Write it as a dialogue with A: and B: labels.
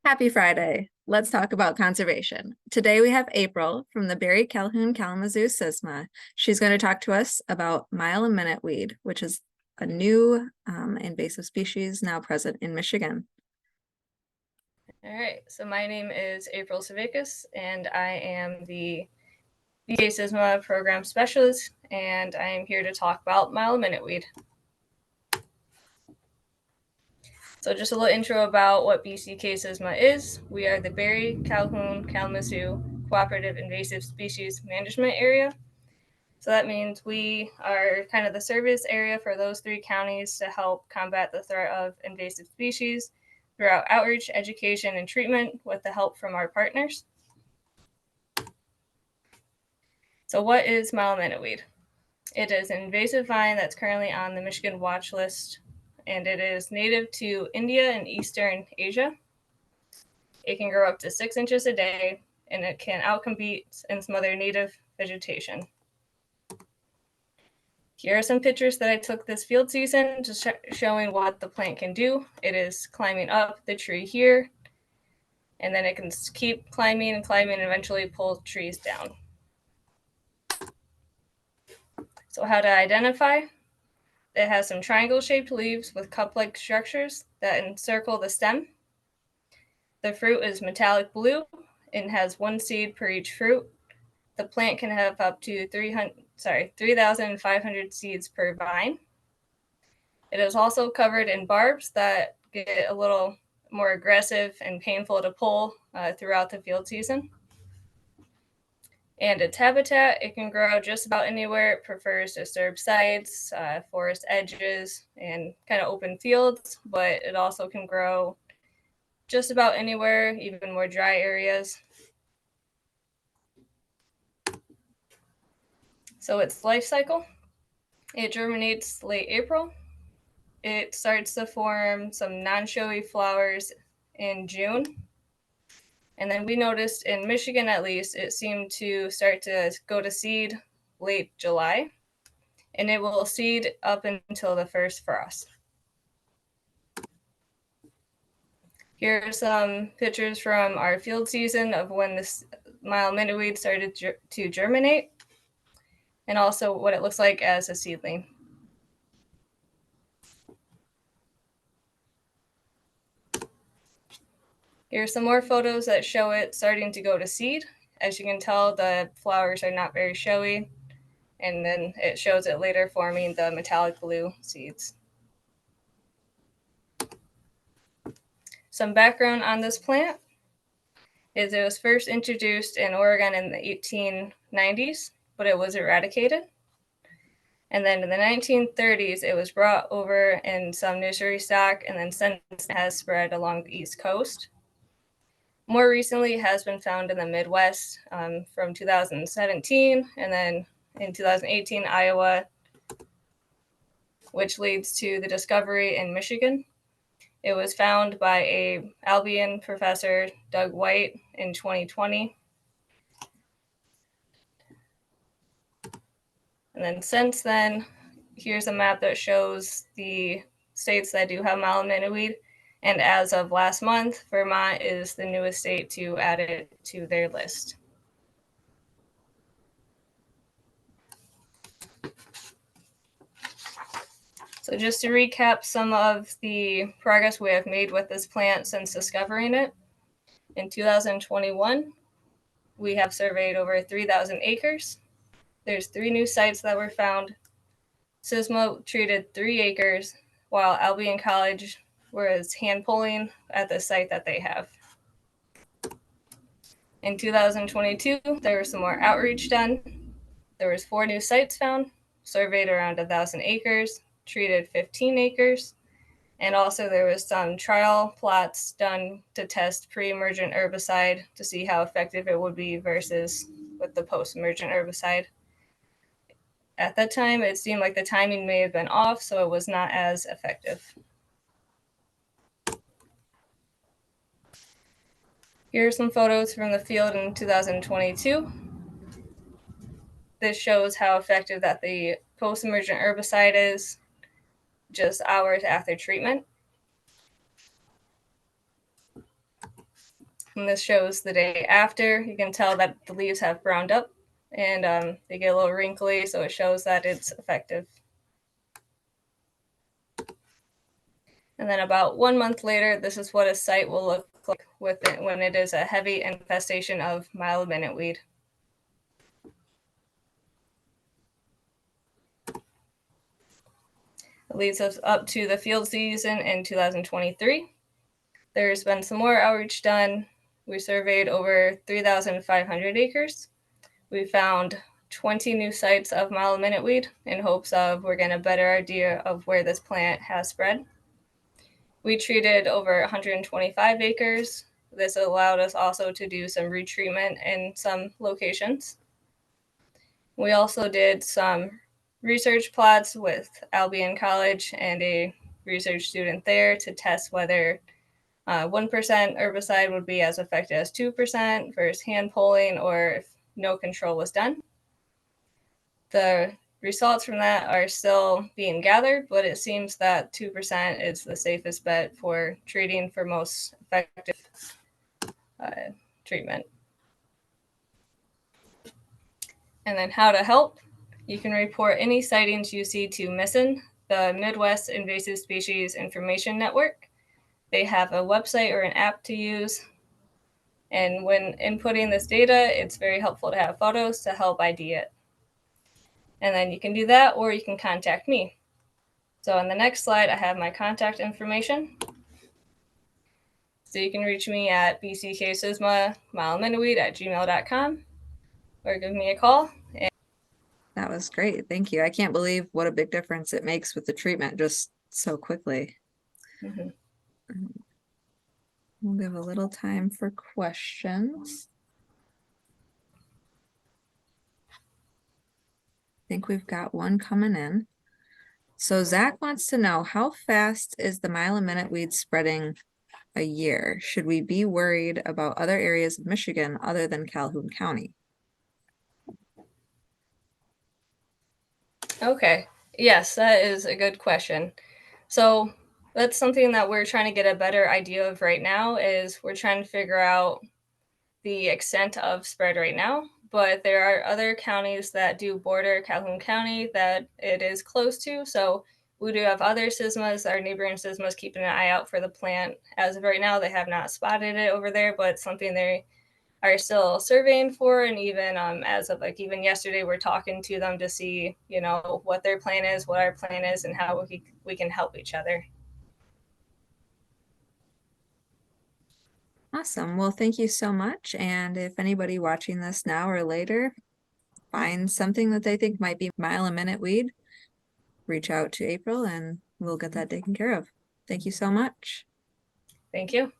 A: Happy Friday. Let's talk about conservation. Today we have April from the Barry Calhoun Kalamazoo CISMA. She's going to talk to us about mile-a-minute weed, which is a new invasive species now present in Michigan.
B: All right, so my name is April Savackis, and I am the BCK CISMA program specialist, and I am here to talk about mile-a-minute weed. So just a little intro about what BCK CISMA is. We are the Barry Calhoun Kalamazoo Cooperative Invasive Species Management Area. So that means we are kind of the service area for those three counties to help combat the threat of invasive species throughout outreach, education, and treatment with the help from our partners. So what is mile-a-minute weed? It is an invasive vine that's currently on the Michigan watch list, and it is native to India and Eastern Asia. It can grow up to 6 inches a day, and it can outcompete in some other native vegetation. Here are some pictures that I took this field season, just showing what the plant can do. It is climbing up the tree here, and then it can keep climbing and climbing and eventually pull trees down. So how to identify? It has some triangle-shaped leaves with cup-like structures that encircle the stem. The fruit is metallic blue and has one seed per each fruit. The plant can have up to 3,500 seeds per vine. It is also covered in barbs that get a little more aggressive and painful to pull throughout the field season. And its habitat, it can grow just about anywhere. It prefers disturbed sites, forest edges, and kind of open fields, but it also can grow just about anywhere, even more dry areas. So its life cycle, it germinates late April. It starts to form some non-showy flowers in June. And then we noticed in Michigan, at least, it seemed to start to go to seed late July, and it will seed up until the first frost. Here are some pictures from our field season of when this mile-a-minute weed started to germinate, and also what it looks like as a seedling. Here are some more photos that show it starting to go to seed. As you can tell, the flowers are not very showy, and then it shows it later forming the metallic blue seeds. Some background on this plant is it was first introduced in Oregon in the 1890s, but it was eradicated. And then in the 1930s, it was brought over in some nursery stock, and then since it has spread along the East Coast. More recently, it has been found in the Midwest from 2017, and then in 2018, Iowa, which leads to the discovery in Michigan. It was found by a Albion professor, Doug White, in 2020. And then since then, here's a map that shows the states that do have mile-a-minute weed. And as of last month, Vermont is the newest state to add it to their list. So just to recap some of the progress we have made with this plant since discovering it. In 2021, we have surveyed over 3,000 acres. There's 3 new sites that were found. CISMA treated 3 acres, while Albion College was hand pulling at the site that they have. In 2022, there was some more outreach done. There was 4 new sites found, surveyed around 1,000 acres, treated 15 acres, and also there was some trial plots done to test pre-emergent herbicide to see how effective it would be versus with the post-emergent herbicide. At that time, it seemed like the timing may have been off, so it was not as effective. Here are some photos from the field in 2022. This shows how effective that the post-emergent herbicide is just hours after treatment. And this shows the day after. You can tell that the leaves have browned up and they get a little wrinkly, so it shows that it's effective. And then about 1 month later, this is what a site will look like with it when it is a heavy infestation of mild minute weed. It leads us up to the field season in 2023. There's been some more outreach done. We surveyed over 3,500 acres. We found 20 new sites of mild minute weed in hopes of we're getting a better idea of where this plant has spread. We treated over 125 acres. This allowed us also to do some retreatment in some locations. We also did some research plots with Albion College and a research student there to test whether 1% herbicide would be as effective as 2% versus hand pulling, or if no control was done. The results from that are still being gathered, but it seems that 2% is the safest bet for treating for most effective treatment. And then how to help. You can report any sightings you see to MISN, the Midwest Invasive Species Information Network. They have a website or an app to use. And when inputting this data, it's very helpful to have photos to help ID it. And then you can do that, or you can contact me. So on the next slide, I have my contact information. So you can reach me at BCK CISMA mileminute@gmail.com or give me a call.
A: That was great. Thank you. I can't believe what a big difference it makes with the treatment just so quickly. We'll give a little time for questions. I think we've got one coming in. So Zach wants to know, how fast is the mile a minute weed spreading a year? Should we be worried about other areas of Michigan other than Calhoun County?
B: Okay. Yes, that is a good question. So that's something that we're trying to get a better idea of right now. Is we're trying to figure out the extent of spread right now, but there are other counties that do border Calhoun County that it is close to. So we do have other CISMAs, our neighboring CISMAs, keeping an eye out for the plant. As of right now, they have not spotted it over there, but it's something they are still surveying for. And even as of like even yesterday, we're talking to them to see, you know, what their plan is, what our plan is, and how we can help each other.
A: Awesome. Well, thank you so much. And if anybody watching this now or later finds something that they think might be mile a minute weed, reach out to April and we'll get that taken care of. Thank you so much.
B: Thank you.